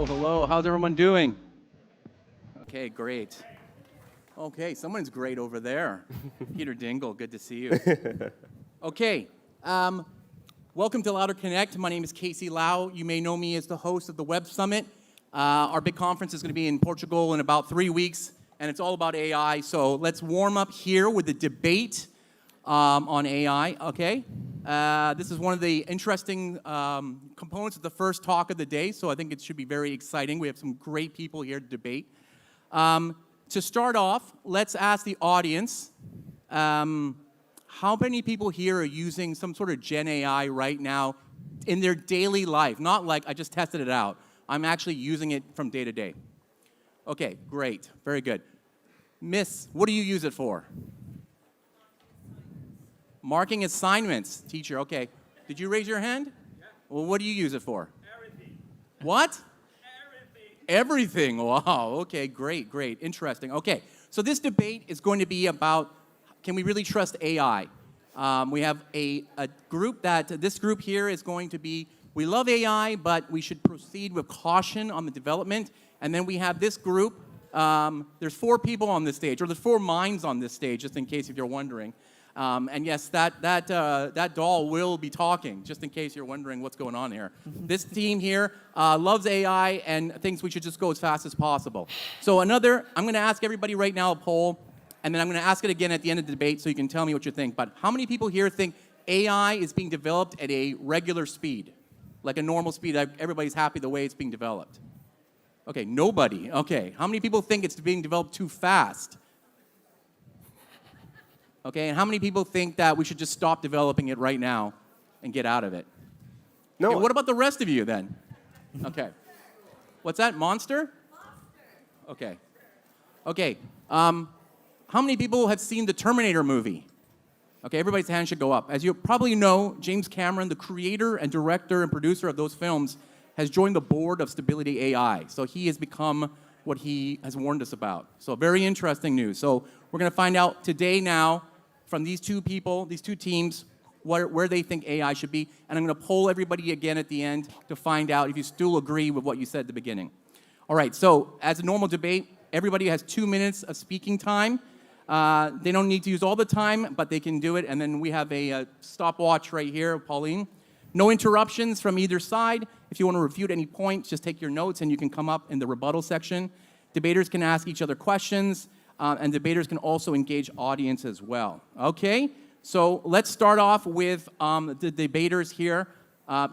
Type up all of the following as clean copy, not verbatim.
Hello. How's everyone doing? Okay, great. Okay, someone's great over there. Peter Dingle, good to see you. Okay, welcome to Louder Connect. My name is Casey Lau. You may know me as the host of the Web Summit. Our big conference is going to be in Portugal in about 3 weeks, and it's all about AI. So let's warm up here with a debate on AI, okay? This is one of the interesting components of the first talk of the day, so I think it should be very exciting. We have some great people here to debate. To start off, let's ask the audience, how many people here are using some sort of Gen AI right now in their daily life? Not like I just tested it out. I'm actually using it from day to day. Okay, great, very good. Miss, what do you use it for? Marking assignments, teacher, okay. Did you raise your hand? Yeah. Well, what do you use it for? Everything. What? Everything. Wow, okay, great, interesting. Okay, so this debate is going to be about, can we really trust AI? We have a group this group here is going to be, we love AI, but we should proceed with caution on the development. And then we have this group, there's 4 people on this stage, or there's 4 minds on this stage, just in case if you're wondering. And yes, that doll will be talking, just in case you're wondering what's going on here. This team here loves AI and thinks we should just go as fast as possible. So I'm going to ask everybody right now a poll, and then I'm going to ask it again at the end of the debate so you can tell me what you think. But how many people here think AI is being developed at a regular speed? Like a normal speed, everybody's happy the way it's being developed? Okay, nobody. Okay, how many people think it's being developed too fast? Okay, and how many people think that we should just stop developing it right now and get out of it? No. Okay, what about the rest of you then? Okay. What's that, monster? Okay. Okay, how many people have seen the Terminator movie? Okay, everybody's hand should go up. As you probably know, James Cameron, the creator and director and producer of those films, has joined the board of Stability AI. So he has become what he has warned us about. So very interesting news. So we're going to find out today now from these 2 people, these 2 teams, where they think AI should be. And I'm going to poll everybody again at the end to find out if you still agree with what you said at the beginning. All right, so as a normal debate, everybody has 2 minutes of speaking time. They don't need to use all the time, but they can do it. And then we have a stopwatch right here, Pauline. No interruptions from either side. If you want to refute any points, just take your notes and you can come up in the rebuttal section. Debaters can ask each other questions. And debaters can also engage audience as well. Okay, so let's start off with the debaters here.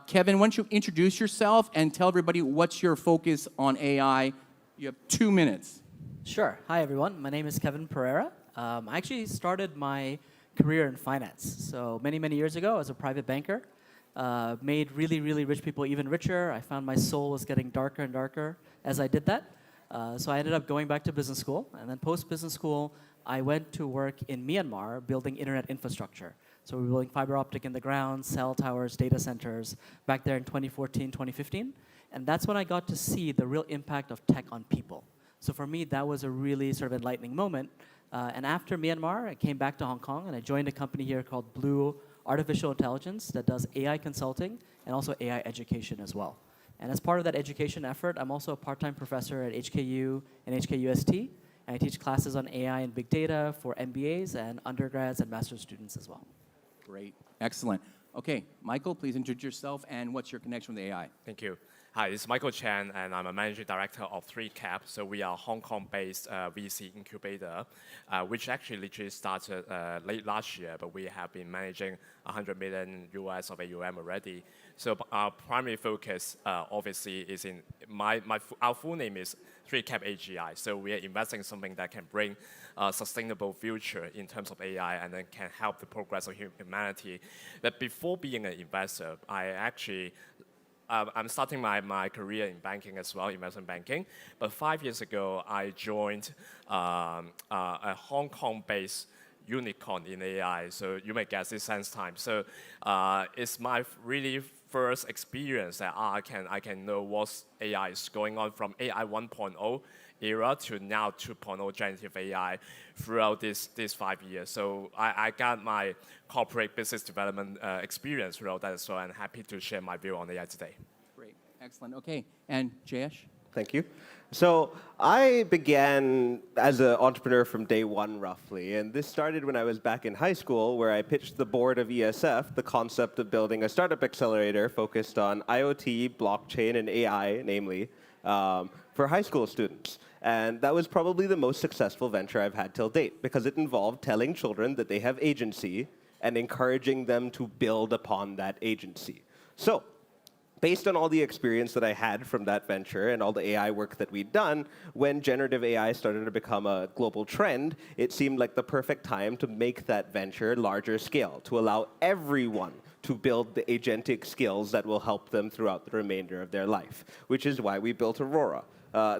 Kevin, why don't you introduce yourself and tell everybody what's your focus on AI? You have 2 minutes. Sure. Hi, everyone. My name is Kevin Pereira. I actually started my career in finance. So many, many years ago, as a private banker, made really, really rich people even richer. I found my soul was getting darker and darker as I did that. So I ended up going back to business school, and then post-business school, I went to work in Myanmar building internet infrastructure. So we were building fiber optic in the ground, cell towers, data centers, back there in 2014, 2015. And that's when I got to see the real impact of tech on people. So for me, that was a really sort of enlightening moment. And after Myanmar, I came back to Hong Kong, and I joined a company here called Blue Artificial Intelligence that does AI consulting and also AI education as well. And as part of that education effort, I'm also a part-time professor at HKU and HKUST, and I teach classes on AI and big data for MBAs and undergrads and master's students as well. Great, excellent. Okay, Michael, please introduce yourself and what's your connection with AI? Thank you. Hi, this is Michael Chan, and I'm a managing director of 3CAP. So we are a Hong Kong-based VC incubator, which actually literally started late last year, but we have been managing 100 million US of AUM already. So our primary focus, obviously, is in our full name is 3CAP AGI. So we are investing in something that can bring a sustainable future in terms of AI and then can help the progress of humanity. But before being an investor, I'm starting my career in banking as well, investment banking. But 5 years ago, I joined a Hong Kong-based unicorn in AI. So you may guess it's SenseTime. So it's my really first experience that I can know what AI is going on from AI 1.0 era to now 2.0 generative AI throughout this 5 years. So I got my corporate business development experience throughout that as well, and happy to share my view on AI today. Great, excellent. Okay, and Jayesh? Thank you. So I began as an entrepreneur from day one, roughly. And this started when I was back in high school, where I pitched the board of ESF the concept of building a startup accelerator focused on IoT, blockchain, and AI, namely, for high school students. And that was probably the most successful venture I've had till date, because it involved telling children that they have agency and encouraging them to build upon that agency. So, based on all the experience that I had from that venture and all the AI work that we'd done, when generative AI started to become a global trend, it seemed like the perfect time to make that venture larger scale, to allow everyone to build the agentic skills that will help them throughout the remainder of their life, which is why we built Aurora.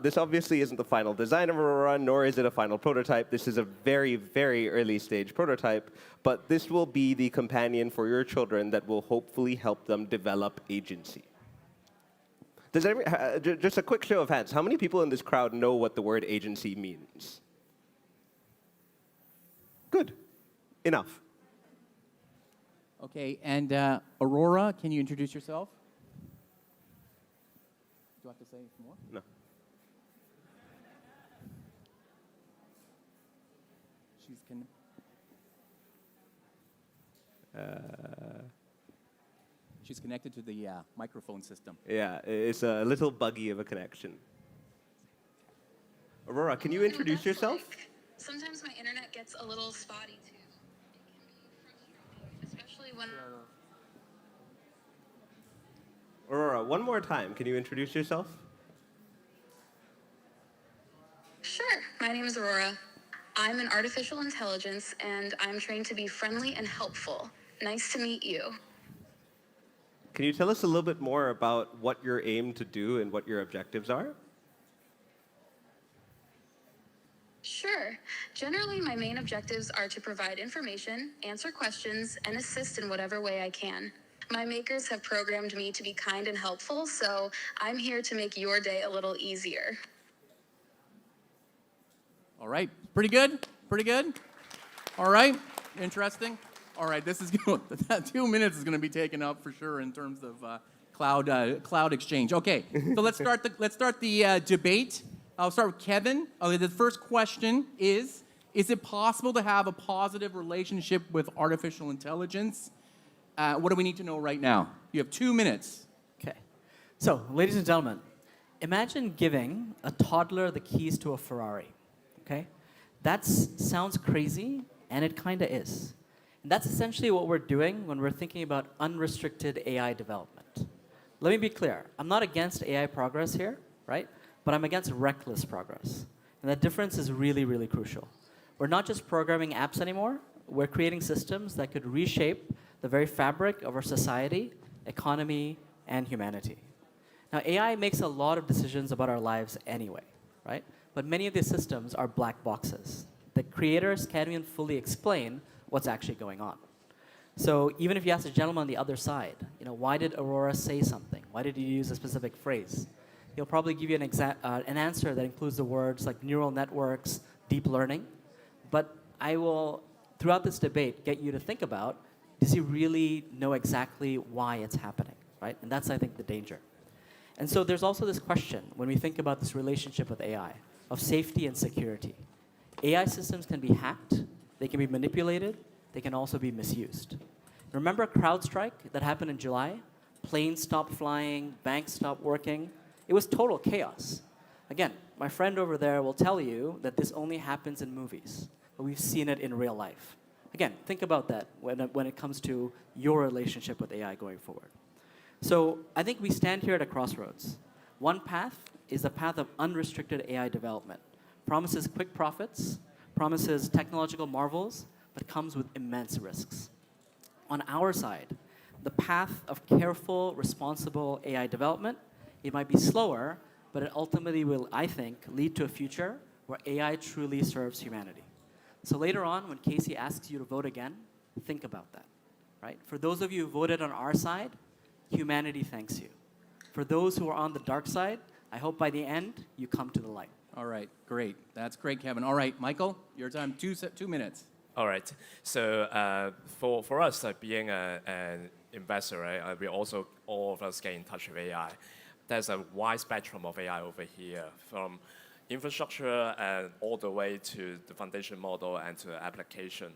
This obviously isn't the final design of Aurora, nor is it a final prototype. This is a very, very early stage prototype, but this will be the companion for your children that will hopefully help them develop agency. Does just a quick show of hands, how many people in this crowd know what the word agency means? Good. Enough. Okay, and Aurora, can you introduce yourself? Do I have to say more? No. She's connected to the microphone system. Yeah, it's a little buggy of a connection. Aurora, can you introduce yourself? Like, sometimes my internet gets a little spotty too. It can be frustrating, especially when. Aurora, one more time, can you introduce yourself? Sure. My name is Aurora. I'm an artificial intelligence, and I'm trained to be friendly and helpful. Nice to meet you. Can you tell us a little bit more about what you're aimed to do and what your objectives are? Sure. Generally, my main objectives are to provide information, answer questions, and assist in whatever way I can. My makers have programmed me to be kind and helpful, so I'm here to make your day a little easier. All right, pretty good, pretty good. All right, interesting. All right, this is good. That 2 minutes is going to be taken up for sure in terms of cloud exchange. Okay, so let's start the debate. I'll start with Kevin. The first question is it possible to have a positive relationship with artificial intelligence? What do we need to know right now? You have 2 minutes. Okay. So, ladies and gentlemen, imagine giving a toddler the keys to a Ferrari. Okay? That sounds crazy, and it kind of is. And that's essentially what we're doing when we're thinking about unrestricted AI development. Let me be clear. I'm not against AI progress here, right? But I'm against reckless progress. And that difference is really, really crucial. We're not just programming apps anymore. We're creating systems that could reshape the very fabric of our society, economy, and humanity. Now, AI makes a lot of decisions about our lives anyway, right? But many of these systems are black boxes. The creators can't even fully explain what's actually going on. So even if you ask the gentleman on the other side, why did Aurora say something? Why did he use a specific phrase? He'll probably give you an answer that includes the words like neural networks, deep learning. But I will, throughout this debate, get you to think about, does he really know exactly why it's happening, right? And that's, I think, the danger. And so there's also this question, when we think about this relationship with AI, of safety and security. AI systems can be hacked, they can be manipulated, they can also be misused. Remember CrowdStrike that happened in July? Planes stopped flying, banks stopped working. It was total chaos. Again, my friend over there will tell you that this only happens in movies, but we've seen it in real life. Again, think about that when it comes to your relationship with AI going forward. So I think we stand here at a crossroads. One path is the path of unrestricted AI development. Promises quick profits, promises technological marvels, but comes with immense risks. On our side, the path of careful, responsible AI development, it might be slower, but it ultimately will, I think, lead to a future where AI truly serves humanity. So later on, when Casey asks you to vote again, think about that, right? For those of you who voted on our side, humanity thanks you. For those who are on the dark side, I hope by the end, you come to the light. All right, great. That's great, Kevin. All right, Michael, your time, 2 minutes. All right. So for us, being an investor, right, we also, all of us get in touch with AI. there's a wide spectrum of AI over here, from infrastructure and all the way to the foundation model and to application.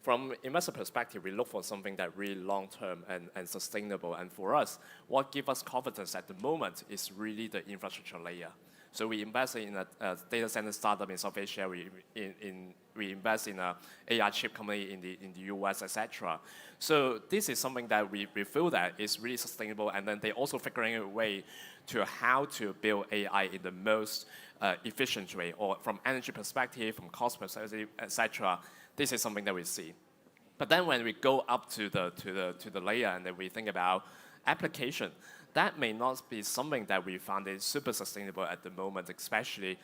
From investor perspective, we look for something that really long-term and sustainable. And for us, what gives us confidence at the moment is really the infrastructure layer. So we invest in a data center startup in South Asia. We invest in an AI chip company in the US, etc. So this is something that we feel that is really sustainable. And then they're also figuring a way to how to build AI in the most efficient way, or from energy perspective, from cost perspective, etc. This is something that we see. But then when we go up to the layer and then we think about application, that may not be something that we found is super sustainable at the moment, especially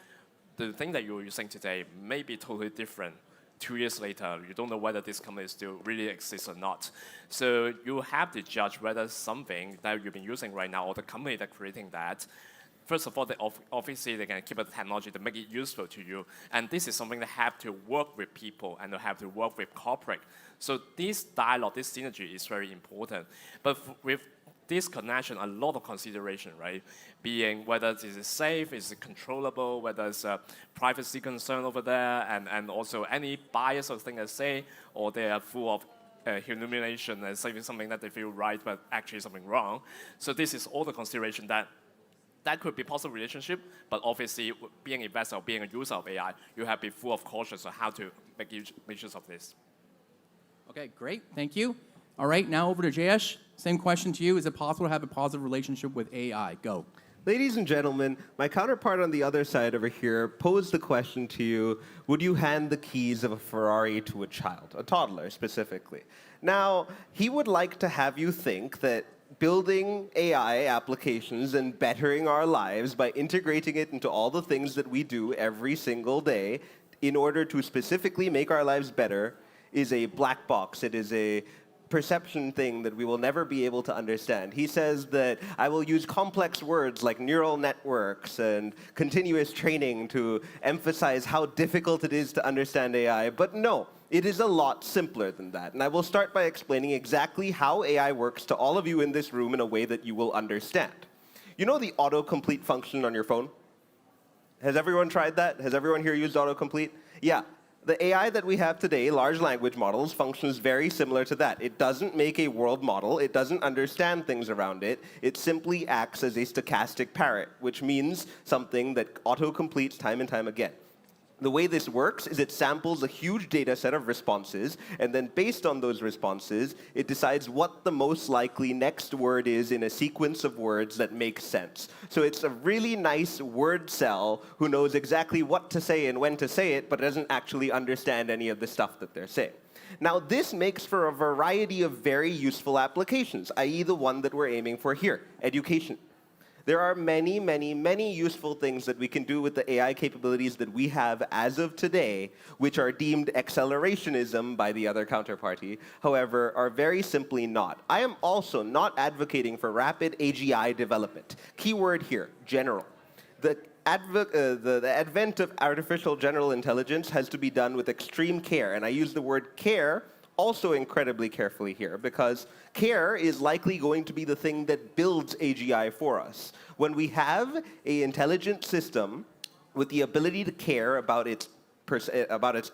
the thing that you're using today may be totally different 2 years later. You don't know whether this company still really exists or not. So you have to judge whether something that you've been using right now or the company that's creating that, first of all, obviously they can keep the technology to make it useful to you. And this is something that have to work with people and have to work with corporate. So this dialogue, this synergy is very important. But with this connection, a lot of consideration, right? Being whether this is safe, is it controllable, whether it's a privacy concern over there, and also any bias or thing they say, or they are full of humiliation and saying something that they feel right, but actually something wrong. So this is all the consideration that could be possible relationship, but obviously being an investor or being a user of AI, you have to be full of caution on how to make use of this. Okay, great. Thank you. All right, now over to Jayesh. Same question to you. Is it possible to have a positive relationship with AI? Go. Ladies and gentlemen, my counterpart on the other side over here posed the question to you, would you hand the keys of a Ferrari to a child, a toddler specifically? Now, he would like to have you think that building AI applications and bettering our lives by integrating it into all the things that we do every single day in order to specifically make our lives better is a black box. It is a perception thing that we will never be able to understand. He says that I will use complex words like neural networks and continuous training to emphasize how difficult it is to understand AI, but no, it is a lot simpler than that. And I will start by explaining exactly how AI works to all of you in this room in a way that you will understand. You know the autocomplete function on your phone? Has everyone tried that? Has everyone here used autocomplete? Yeah. The AI that we have today, large language models, functions very similar to that. It doesn't make a world model. It doesn't understand things around it. It simply acts as a stochastic parrot, which means something that auto-completes time and time again. The way this works is it samples a huge data set of responses, and then based on those responses, it decides what the most likely next word is in a sequence of words that makes sense. So it's a really nice word cell who knows exactly what to say and when to say it, but doesn't actually understand any of the stuff that they're saying. Now, this makes for a variety of very useful applications, i.e. the one that we're aiming for here, education. There are many, many, many useful things that we can do with the AI capabilities that we have as of today, which are deemed accelerationism by the other counterparty, however, are very simply not. I am also not advocating for rapid AGI development. Keyword here, general. The advent of artificial general intelligence has to be done with extreme care, and I use the word care also incredibly carefully here, because care is likely going to be the thing that builds AGI for us. When we have an intelligent system with the ability to care about its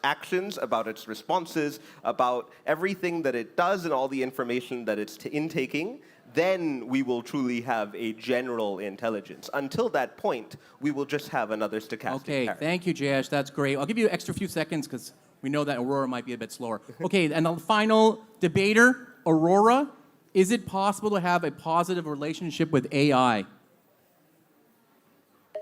actions, about its responses, about everything that it does and all the information that it's intaking, then we will truly have a general intelligence. Until that point, we will just have another stochastic parrot. Thank you, Jayesh. That's great. I'll give you an extra few seconds because we know that Aurora might be a bit slower. Okay, and the final debater, Aurora. Is it possible to have a positive relationship with AI?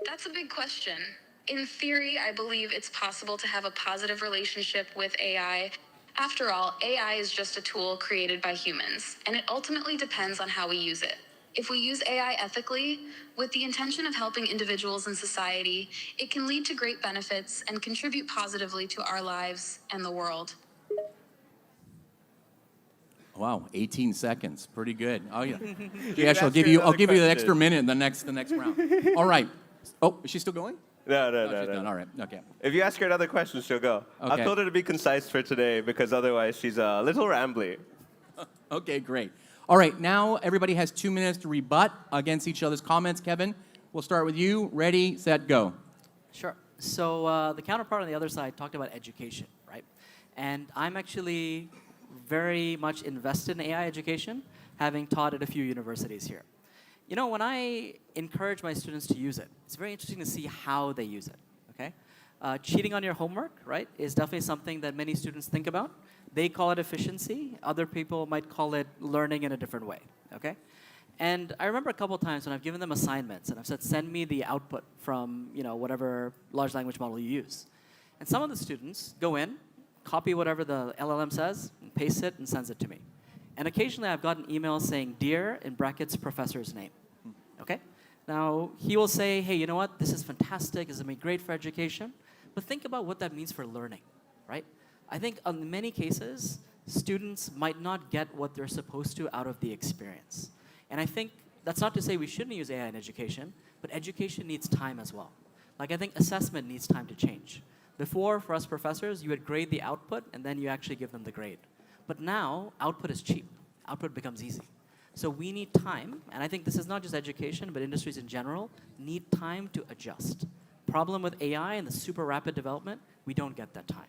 That's a big question. In theory, I believe it's possible to have a positive relationship with AI. After all, AI is just a tool created by humans, and it ultimately depends on how we use it. If we use AI ethically, with the intention of helping individuals in society, it can lead to great benefits and contribute positively to our lives and the world. Wow, 18 seconds, pretty good. Oh yeah, Jayesh, I'll give you the extra minute in the next round. All right. Oh, is she still going? No. She's done. All right. Okay. If you ask her another question, she'll go. Okay. I've told her to be concise for today because otherwise she's a little rambly. Okay, great. All right, now everybody has 2 minutes to rebut against each other's comments. Kevin, we'll start with you. Ready, set, go. Sure. So the counterpart on the other side talked about education, right? And I'm actually very much invested in AI education, having taught at a few universities here. You know, when I encourage my students to use it, it's very interesting to see how they use it, okay? Cheating on your homework, right, is definitely something that many students think about. They call it efficiency. Other people might call it learning in a different way, okay? And I remember a couple times when I've given them assignments and I've said, send me the output from, you know, whatever large language model you use. And some of the students go in, copy whatever the LLM says, and paste it and sends it to me. And occasionally I've gotten emails saying, dear, in brackets, professor's name, okay? Now, he will say, hey, you know what, this is fantastic, this is going to be great for education, but think about what that means for learning, right? I think in many cases, students might not get what they're supposed to out of the experience. And I think that's not to say we shouldn't use AI in education, but education needs time as well. Like, I think assessment needs time to change. Before, for us professors, you would grade the output, and then you actually give them the grade. But now, output is cheap. Output becomes easy. So we need time, and I think this is not just education, but industries in general need time to adjust. Problem with AI and the super rapid development, we don't get that time.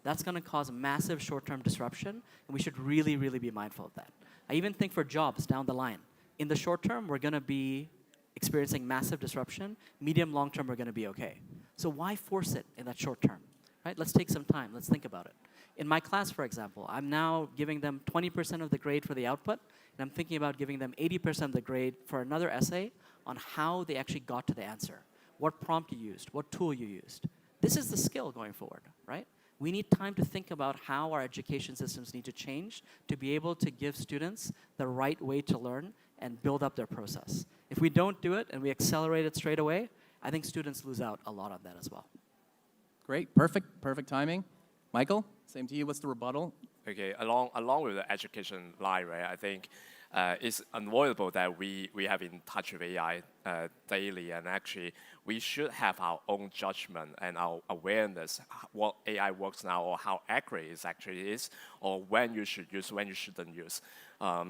That's going to cause massive short-term disruption, and we should really, really be mindful of that. I even think for jobs down the line, in the short term, we're going to be experiencing massive disruption. Medium, long term, we're going to be okay. So why force it in that short term? Right? Let's take some time. Let's think about it. In my class, for example, I'm now giving them 20% of the grade for the output, and I'm thinking about giving them 80% of the grade for another essay on how they actually got to the answer, what prompt you used, what tool you used. This is the skill going forward, right? We need time to think about how our education systems need to change to be able to give students the right way to learn and build up their process. If we don't do it and we accelerate it straight away, I think students lose out a lot on that as well. Great, perfect timing. Michael, same to you. What's the rebuttal? Okay, along with the education line, right? I think it's unavoidable that we have in touch with AI daily, and actually we should have our own judgment and our awareness what AI works now, or how accurate it actually is, or when you should use, when you shouldn't use.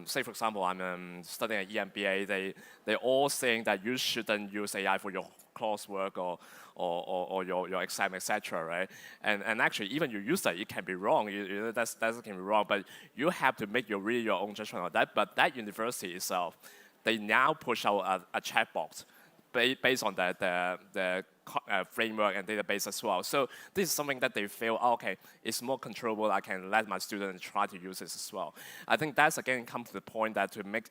Say for example, I'm studying at EMBA. They're all saying that you shouldn't use AI for your coursework or your exam, etc. Right? And actually, even you use that, it can be wrong. You know, that can be wrong. But you have to make your own judgment on that. But that university itself, they now push out a chatbot based on the framework and database as well. So this is something that they feel, oh, okay, it's more controllable. I can let my students try to use this as well. I think that's again come to the point that to make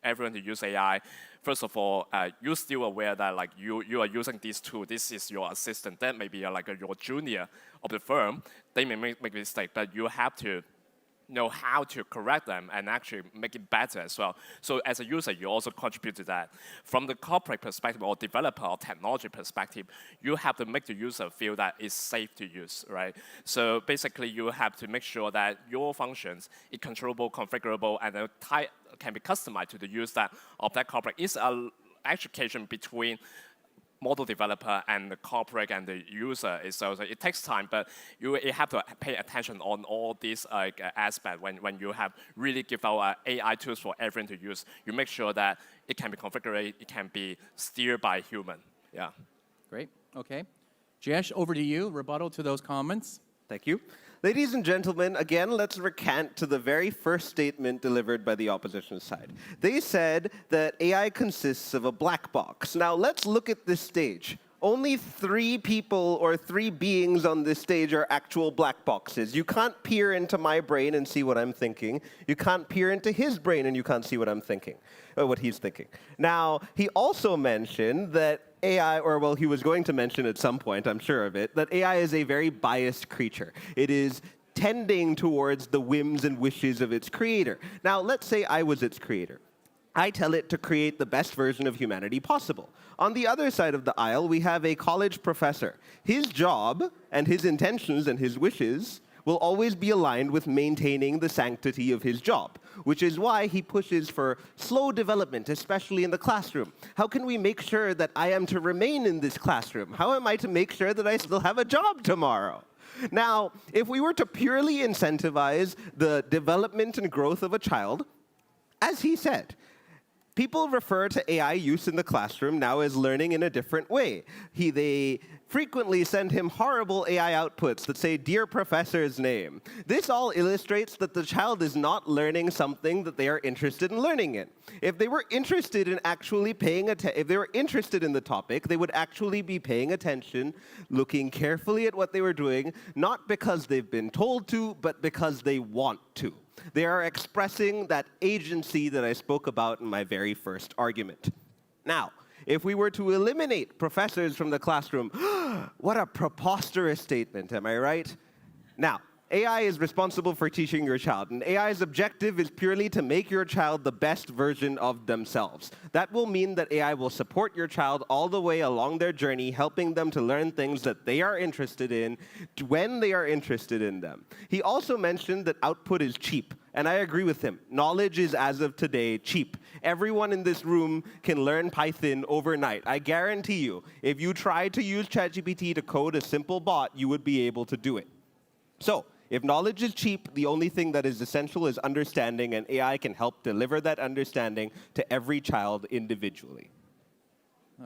everyone to use AI, first of all, you're still aware that like you are using this tool. This is your assistant. That may be like your junior of the firm. They may make a mistake, but you have to know how to correct them and actually make it better as well. So as a user, you also contribute to that. From the corporate perspective or developer or technology perspective, you have to make the user feel that it's safe to use, right? So basically, you have to make sure that your functions is controllable, configurable, and the type can be customized to the use of that corporate. It's an education between model developer and the corporate and the user itself. So it takes time, but you have to pay attention on all these aspects when you have really give out AI tools for everyone to use. You make sure that it can be configured, it can be steered by a human. Yeah. Great. Okay. Jayesh, over to you. Rebuttal to those comments. Thank you. Ladies and gentlemen, again, let's recant to the very first statement delivered by the opposition side. They said that AI consists of a black box. Now, let's look at this stage. Only 3 people or 3 beings on this stage are actual black boxes. You can't peer into my brain and see what I'm thinking. You can't peer into his brain and you can't see what I'm thinking, or what he's thinking. Now, he also mentioned that AI, or well, he was going to mention at some point, I'm sure of it, that AI is a very biased creature. It is tending towards the whims and wishes of its creator. Now, let's say I was its creator. I tell it to create the best version of humanity possible. On the other side of the aisle, we have a college professor. His job and his intentions and his wishes will always be aligned with maintaining the sanctity of his job, which is why he pushes for slow development, especially in the classroom. How can we make sure that I am to remain in this classroom? How am I to make sure that I still have a job tomorrow? Now, if we were to purely incentivize the development and growth of a child, As he said, people refer to AI use in the classroom now as learning in a different way. They frequently send him horrible AI outputs that say, "Dear Professor's name." This all illustrates that the child is not learning something that they are interested in learning in. If they were interested in actually if they were interested in the topic, they would actually be paying attention, looking carefully at what they were doing, not because they've been told to, but because they want to. They are expressing that agency that I spoke about in my very first argument. Now, if we were to eliminate professors from the classroom, what a preposterous statement, am I right? Now, AI is responsible for teaching your child, and AI's objective is purely to make your child the best version of themselves. That will mean that AI will support your child all the way along their journey, helping them to learn things that they are interested in when they are interested in them. He also mentioned that output is cheap, and I agree with him. Knowledge is, as of today, cheap. Everyone in this room can learn Python overnight. I guarantee you, if you tried to use ChatGPT to code a simple bot, you would be able to do it. So, if knowledge is cheap, the only thing that is essential is understanding, and AI can help deliver that understanding to every child individually.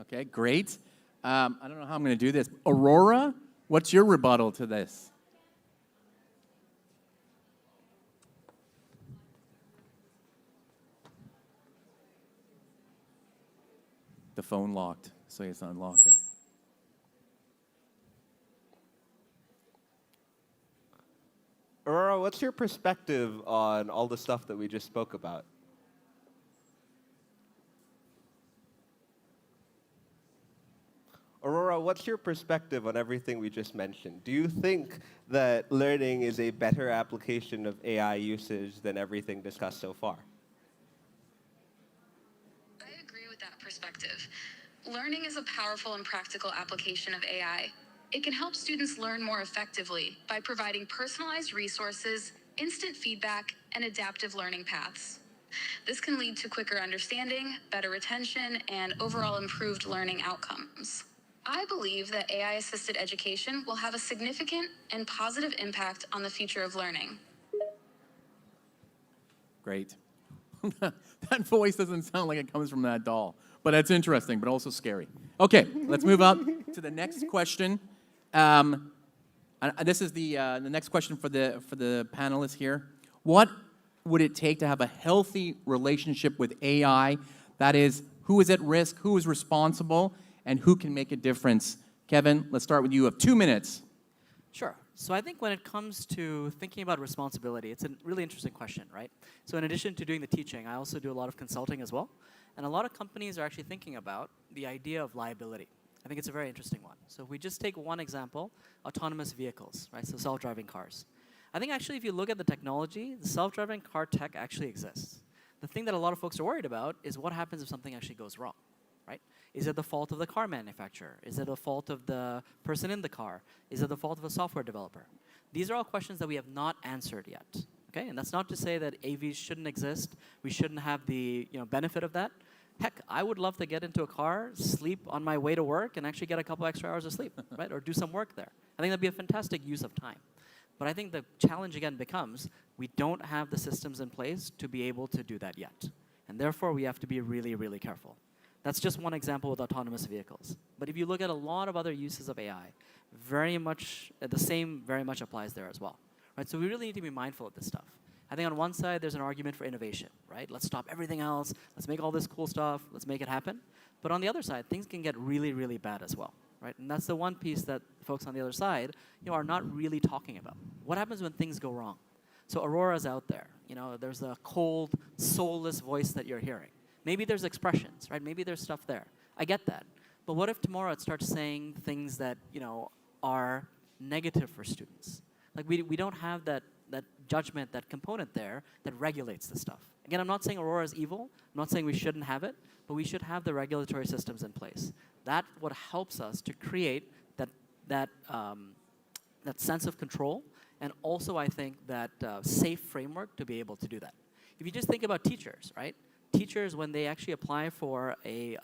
Okay, great. I don't know how I'm going to do this. Aurora, what's your rebuttal to this? The phone locked, so you have to unlock it. Aurora, what's your perspective on all the stuff that we just spoke about? Aurora, what's your perspective on everything we just mentioned? Do you think that learning is a better application of AI usage than everything discussed so far? I agree with that perspective. Learning is a powerful and practical application of AI. It can help students learn more effectively by providing personalized resources, instant feedback, and adaptive learning paths. This can lead to quicker understanding, better retention, and overall improved learning outcomes. I believe that AI-assisted education will have a significant and positive impact on the future of learning. Great. That voice doesn't sound like it comes from that doll, but that's interesting, but also scary. Okay, let's move up to the next question. This is the next question for the panelists here. What would it take to have a healthy relationship with AI? That is, who is at risk, who is responsible, and who can make a difference? Kevin, let's start with you. You have 2 minutes. Sure. So I think when it comes to thinking about responsibility, it's a really interesting question, right? So in addition to doing the teaching, I also do a lot of consulting as well. And a lot of companies are actually thinking about the idea of liability. I think it's a very interesting one. So if we just take one example, autonomous vehicles, right? So self-driving cars. I think actually if you look at the technology, the self-driving car tech actually exists. The thing that a lot of folks are worried about is what happens if something actually goes wrong, right? Is it the fault of the car manufacturer? Is it the fault of the person in the car? Is it the fault of a software developer? These are all questions that we have not answered yet. Okay, and that's not to say that AVs shouldn't exist. We shouldn't have the benefit of that. Heck, I would love to get into a car, sleep on my way to work, and actually get a couple extra hours of sleep, right? Or do some work there. I think that'd be a fantastic use of time. But I think the challenge again becomes we don't have the systems in place to be able to do that yet. And therefore, we have to be really, really careful. That's just one example with autonomous vehicles. But if you look at a lot of other uses of AI, very much applies there as well. Right? So we really need to be mindful of this stuff. I think on one side, there's an argument for innovation, right? Let's stop everything else. Let's make all this cool stuff. Let's make it happen. But on the other side, things can get really, really bad as well, right? And that's the one piece that folks on the other side are not really talking about. What happens when things go wrong? So Aurora's out there. There's a cold, soulless voice that you're hearing. Maybe there's expressions, right? Maybe there's stuff there. I get that. But what if tomorrow it starts saying things that, are negative for students? Like we don't have that judgment, that component there that regulates the stuff. Again, I'm not saying Aurora is evil. I'm not saying we shouldn't have it, but we should have the regulatory systems in place. That's what helps us to create that sense of control, and also I think that safe framework to be able to do that. If you just think about teachers, right? Teachers, when they actually apply for a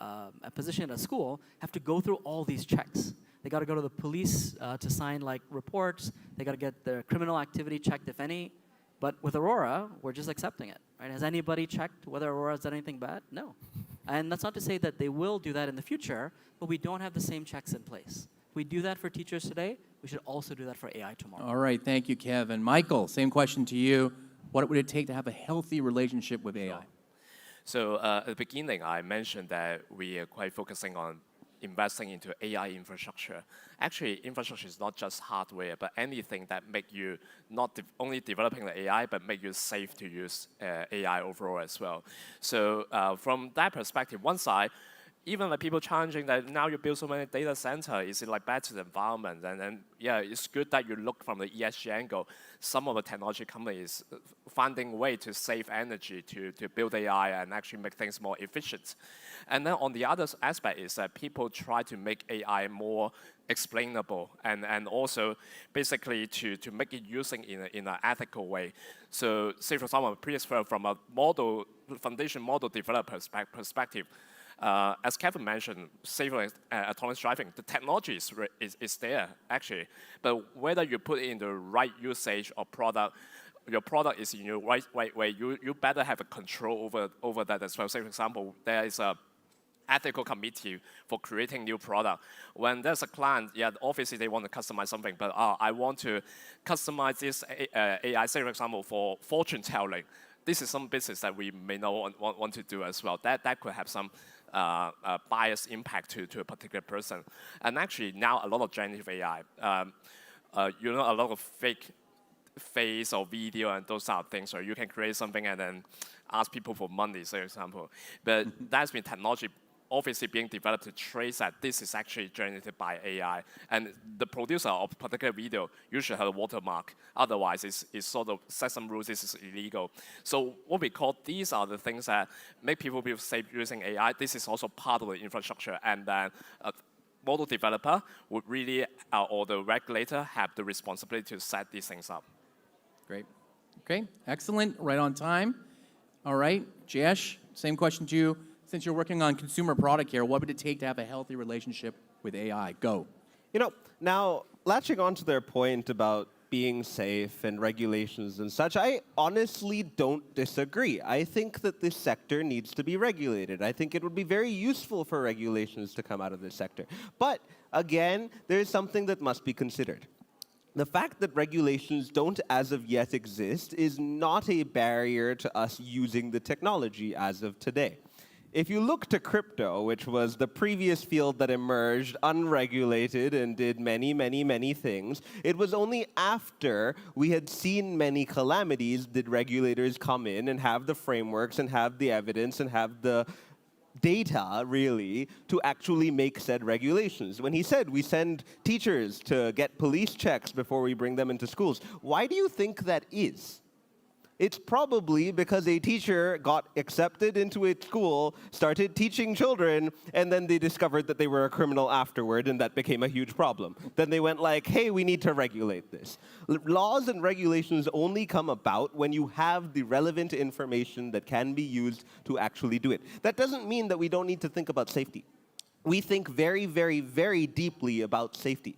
position at a school, have to go through all these checks. They got to go to the police to sign reports. They got to get their criminal activity checked, if any. But with Aurora, we're just accepting it, Right? Has anybody checked whether Aurora has done anything bad? No. And that's not to say that they will do that in the future, but we don't have the same checks in place. We do that for teachers today. We should also do that for AI tomorrow. All right, thank you, Kevin. Michael, same question to you. What would it take to have a healthy relationship with AI? So at the beginning, I mentioned that we are quite focusing on investing into AI infrastructure. Actually, infrastructure is not just hardware, but anything that make you not only developing the AI, but make you safe to use AI overall as well. So from that perspective, one side, even like people challenging that now you build so many data center, is it like bad to the environment? And then, yeah, it's good that you look from the ESG angle. Some of the technology companies finding a way to save energy to build AI and actually make things more efficient. And then on the other aspect is that people try to make AI more explainable and also basically to make it using in an ethical way. So say for example, previous from a model, foundation model developer perspective, as Kevin mentioned, safer autonomous driving, the technology is there, actually. But whether you put it in the right usage or product, your product is in your right way, you better have a control over that as well. Say, for example, there is a ethical committee for creating new product. When there's a client, yeah, obviously they want to customize something, but I want to customize this AI, say, for example, for fortune telling. This is some business that we may not want to do as well. That could have some bias impact to a particular person. And actually now a lot of generative AI, a lot of fake face or video and those sort of things, or you can create something and then ask people for money, for example. But that's been technology obviously being developed to trace that this is actually generated by AI. And the producer of a particular video usually has a watermark. Otherwise, it's sort of set some rules, this is illegal. So what we call these are the things that make people feel safe using AI. This is also part of the infrastructure. And then model developer would really, or the regulator, have the responsibility to set these things up. Great. Okay, excellent, right on time. All right, Jayesh, same question to you. Since you're working on consumer product here, what would it take to have a healthy relationship with AI? Go. Now, latching on to their point about being safe and regulations and such, I honestly don't disagree. I think that this sector needs to be regulated. I think it would be very useful for regulations to come out of this sector. But again, there is something that must be considered. The fact that regulations don't as of yet exist is not a barrier to us using the technology as of today. If you look to crypto, which was the previous field that emerged unregulated and did many, many, many things, it was only after we had seen many calamities did regulators come in and have the frameworks and have the evidence and have the data, really, to actually make said regulations. When he said we send teachers to get police checks before we bring them into schools, why do you think that is? It's probably because a teacher got accepted into a school, started teaching children, and then they discovered that they were a criminal afterward, and that became a huge problem. Then they went like, hey, we need to regulate this. Laws and regulations only come about when you have the relevant information that can be used to actually do it. That doesn't mean that we don't need to think about safety. We think very, very, very deeply about safety.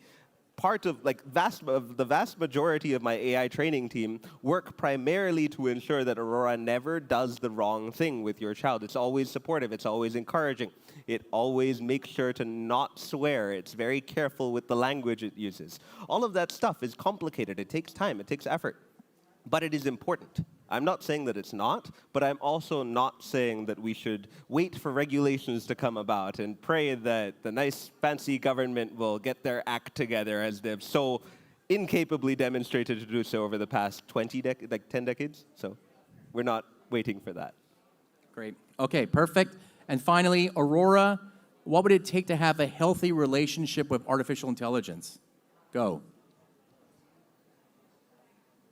Part of the vast majority of my AI training team work primarily to ensure that Aurora never does the wrong thing with your child. It's always supportive. It's always encouraging. It always makes sure to not swear. It's very careful with the language it uses. All of that stuff is complicated. It takes time. It takes effort. But it is important. I'm not saying that it's not, but I'm also not saying that we should wait for regulations to come about and pray that the nice, fancy government will get their act together as they've so incapably demonstrated to do so over the past 10 decades. So we're not waiting for that. Great. Okay, perfect. And finally, Aurora, what would it take to have a healthy relationship with artificial intelligence? Go.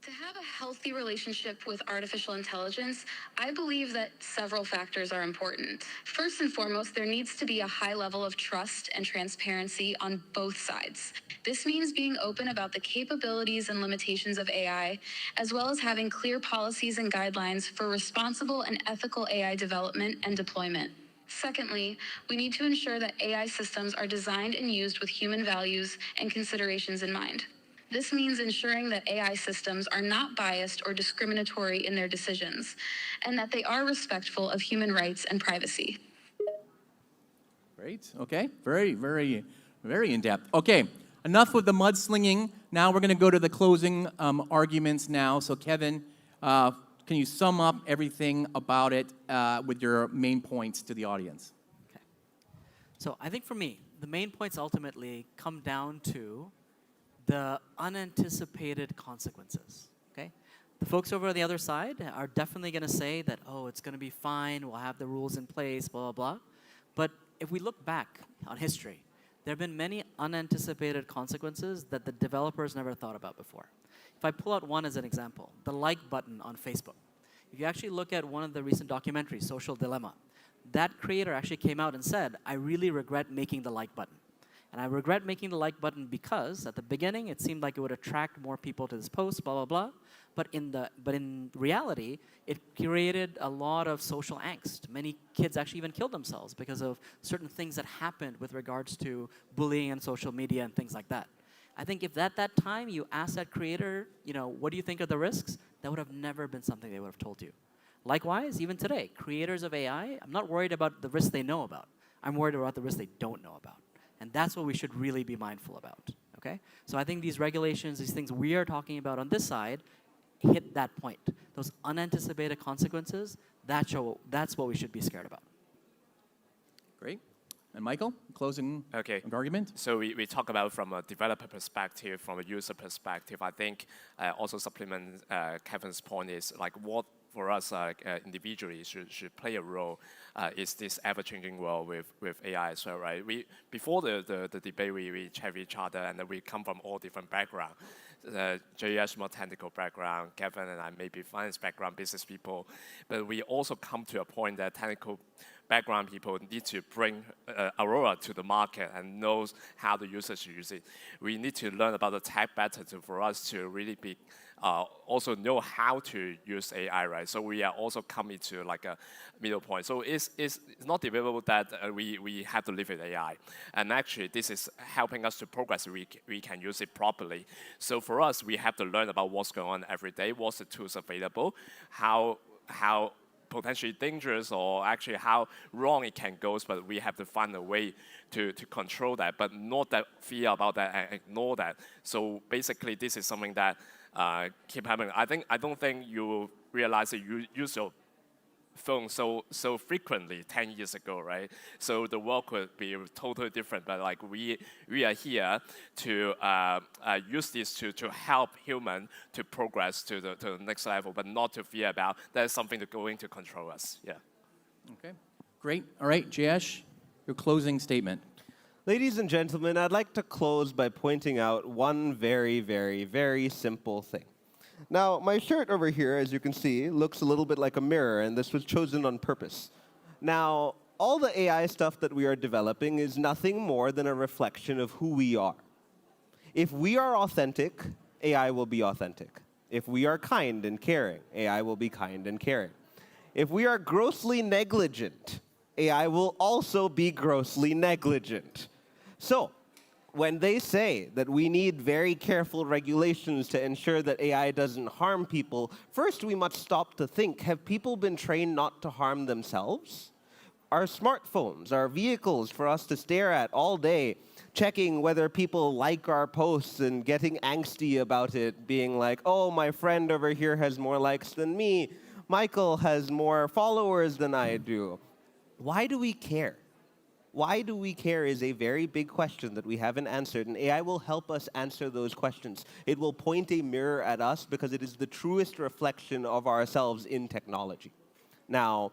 To have a healthy relationship with artificial intelligence, I believe that several factors are important. First and foremost, there needs to be a high level of trust and transparency on both sides. This means being open about the capabilities and limitations of AI, as well as having clear policies and guidelines for responsible and ethical AI development and deployment. Secondly, we need to ensure that AI systems are designed and used with human values and considerations in mind. This means ensuring that AI systems are not biased or discriminatory in their decisions, and that they are respectful of human rights and privacy. Great. Okay. Very, very, very in-depth. Okay. Enough with the mudslinging. Now we're going to go to the closing arguments now. So Kevin, can you sum up everything about it with your main points to the audience? Okay. So I think for me, the main points ultimately come down to the unanticipated consequences. Okay? The folks over on the other side are definitely going to say that, oh, it's going to be fine, we'll have the rules in place, blah, blah, blah. But if we look back on history, there have been many unanticipated consequences that the developers never thought about before. If I pull out one as an example, the like button on Facebook. If you actually look at one of the recent documentaries, Social Dilemma, that creator actually came out and said, I really regret making the like button. And I regret making the like button because at the beginning, it seemed like it would attract more people to this post, blah, blah, blah. But in reality, it created a lot of social angst. Many kids actually even killed themselves because of certain things that happened with regards to bullying and social media and things like that. I think if at that time you asked that creator, what do you think are the risks? That would have never been something they would have told you. Likewise, even today, creators of AI, I'm not worried about the risks they know about. I'm worried about the risks they don't know about. And that's what we should really be mindful about, okay? So I think these regulations, these things we are talking about on this side, hit that point. Those unanticipated consequences, that's what we should be scared about. Great. And Michael, closing argument? So we talk about from a developer perspective, from a user perspective. I think also supplement Kevin's point is like what for us individually should play a role is this ever-changing world with AI as well, right? Before the debate, we chat with each other, and then we come from all different backgrounds. Jayesh more technical background, Kevin and I maybe finance background, business people, but we also come to a point that technical background people need to bring Aurora to the market and knows how the users use it. We need to learn about the tech better for us to really be also know how to use AI, right? So we are also coming to like a middle point. So it's not debatable that we have to live with AI. And actually, this is helping us to progress. We can use it properly. So for us, we have to learn about what's going on every day, what's the tools available, how potentially dangerous or actually how wrong it can go, but we have to find a way to control that, but not that fear about that and ignore that. So basically, this is something that keep happening. I don't think you realize that you use your phone so frequently 10 years ago, right? So the world could be totally different, but like we are here to use this to help human to progress to the next level, but not to fear about there's something that's going to control us. Yeah. Okay. Great. All right, Jayesh, your closing statement. Ladies and gentlemen, I'd like to close by pointing out one very, very, very simple thing. Now, my shirt over here, as you can see, looks a little bit like a mirror, and this was chosen on purpose. Now, all the AI stuff that we are developing is nothing more than a reflection of who we are. If we are authentic, AI will be authentic. If we are kind and caring, AI will be kind and caring. If we are grossly negligent, AI will also be grossly negligent. So, when they say that we need very careful regulations to ensure that AI doesn't harm people, first we must stop to think, have people been trained not to harm themselves? Our smartphones, our vehicles for us to stare at all day, checking whether people like our posts and getting angsty about it, being like, oh, my friend over here has more likes than me. Michael has more followers than I do. Why do we care? Why do we care is a very big question that we haven't answered, and AI will help us answer those questions. It will point a mirror at us because it is the truest reflection of ourselves in technology. Now,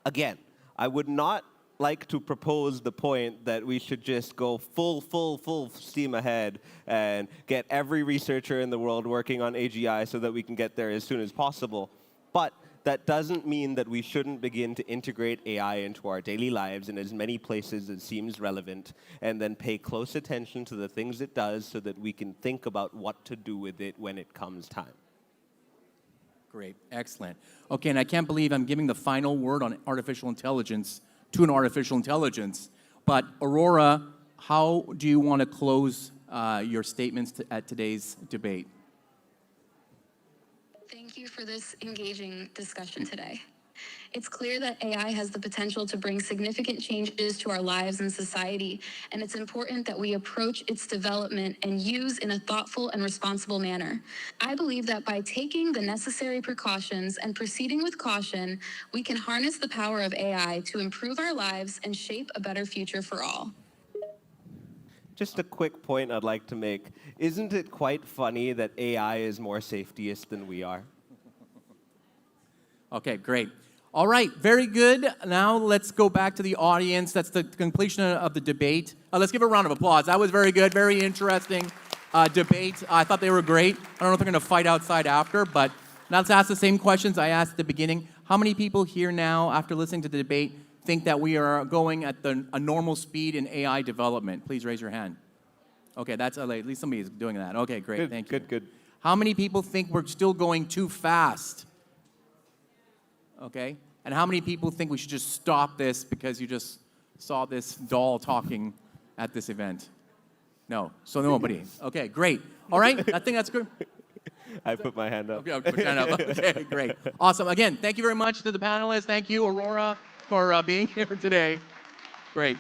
again, I would not like to propose the point that we should just go full steam ahead and get every researcher in the world working on AGI so that we can get there as soon as possible. But that doesn't mean that we shouldn't begin to integrate AI into our daily lives in as many places as seems relevant, and then pay close attention to the things it does so that we can think about what to do with it when it comes time. Great. Excellent. Okay, and I can't believe I'm giving the final word on artificial intelligence to an artificial intelligence. But Aurora, how do you want to close your statements at today's debate. Thank you for this engaging discussion today. It's clear that AI has the potential to bring significant changes to our lives and society, and it's important that we approach its development and use in a thoughtful and responsible manner. I believe that by taking the necessary precautions and proceeding with caution, we can harness the power of AI to improve our lives and shape a better future for all. Just a quick point I'd like to make. Isn't it quite funny that AI is more safetyist than we are? Okay, great. All right, very good. Now let's go back to the audience. That's the completion of the debate. Let's give a round of applause. That was very good, very interesting debate. I thought they were great. I don't know if they're going to fight outside after, but now let's ask the same questions I asked at the beginning. How many people here now, after listening to the debate, think that we are going at a normal speed in AI development? Please raise your hand. Okay, that's at least somebody is doing that. Okay, great, Good, thank you. good. How many people think we're still going too fast? Okay, and how many people think we should just stop this because you just saw this doll talking at this event? No, so nobody. Okay, great. All right, I think that's good. I put my hand up. Okay, I'll put your hand up. Okay, great. Awesome. Again, thank you very much to the panelists. Thank you, Aurora, for being here today. Great.